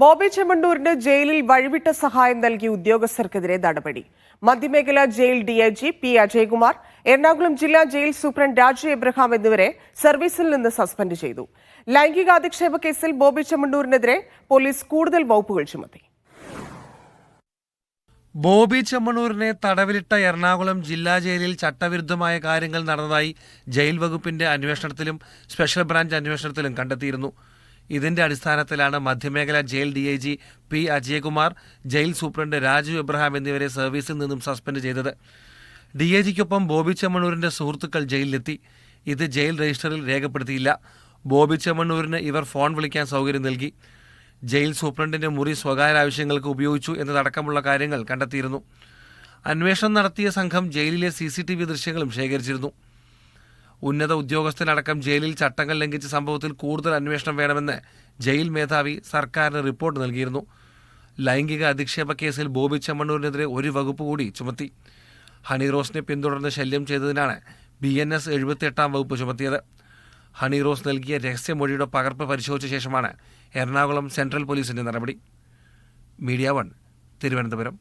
ബോബി ചെമ്മണ്ണൂരിന് ജയിലിൽ വഴിവിട്ട സഹായം നൽകിയ ഉദ്യോഗസ്ഥർക്കെതിരെ നടപടി. മധ്യമേഖലാ jail DIG P Ajaykumar, Ernakulam ജില്ലാ ജയിൽ സൂപ്രണ്ട് രാജു എബ്രഹാം എന്നിവരെ സർവീസിൽ നിന്ന് സസ്പെൻഡ് ചെയ്തു. ലൈംഗികാധിക്ഷേപ കേസിൽ ബോബി ചെമ്മണ്ണൂരിനെതിരെ പോലീസ് കൂടുതൽ വകുപ്പുകൾ ചുമത്തി. ബോബി ചെമ്മണ്ണൂരിനെ തടവിലിട്ട എറണാകുളം ജില്ലാ ജയിലിൽ ചട്ടവിരുദ്ധമായ കാര്യങ്ങൾ നടന്നതായി ജയിൽ വകുപ്പിന്റെ അന്വേഷണത്തിലും സ്പെഷ്യൽ ബ്രാഞ്ച് അന്വേഷണത്തിലും കണ്ടെത്തിയിരുന്നു. ഇതിന്റെ അടിസ്ഥാനത്തിലാണ് മധ്യമേഖലാ jail DIG P Ajaykumar, jail superintendent Raju Abraham എന്നിവരെ സർവീസിൽ നിന്നും സസ്പെൻഡ് ചെയ്തത്. ഡിഐജിക്കൊപ്പം ബോബി ചെമ്മണ്ണൂരിന്റെ സുഹൃത്തുക്കൾ ജയിലിലെത്തി. ഇത് ജയിൽ രജിസ്റ്ററിൽ രേഖപ്പെടുത്തിയില്ല. ബോബി ചെമ്മണ്ണൂരിന് ഇവർ ഫോൺ വിളിക്കാൻ സൗകര്യം നൽകി. ജയിൽ സൂപ്രണ്ടിന്റെ മുറി സ്വകാര്യ ആവശ്യങ്ങൾക്ക് ഉപയോഗിച്ചു എന്നതടക്കമുള്ള കാര്യങ്ങൾ കണ്ടെത്തിയിരുന്നു. അന്വേഷണം നടത്തിയ സംഘം ജയിലിലെ CCTV ദൃശ്യങ്ങളും ശേഖരിച്ചിരുന്നു. ഉന്നത ഉദ്യോഗസ്ഥനടക്കം ജയിലിൽ ചട്ടങ്ങൾ ലംഘിച്ച സംഭവത്തിൽ കൂടുതൽ അന്വേഷണം വേണമെന്ന് ജയിൽ മേധാവി സർക്കാരിന് റിപ്പോർട്ട് നൽകിയിരുന്നു. ലൈംഗിക അധിക്ഷേപ കേസിൽ ബോബി ചെമ്മണ്ണൂരിനെതിരെ ഒരു വകുപ്പ് കൂടി ചുമത്തി. ഹണി റോസിനെ പിന്തുടർന്ന് ശല്യം ചെയ്തതിനാണ് BNS 78 വകുപ്പ് ചുമത്തിയത്. ഹണി റോസ് നൽകിയ രഹസ്യമൊഴിയുടെ പകർപ്പ് പരിശോധിച്ച ശേഷമാണ് എറണാകുളം സെൻട്രൽ പോലീസിന്റെ നടപടി. മീഡിയ 1, തിരുവനന്തപുരം.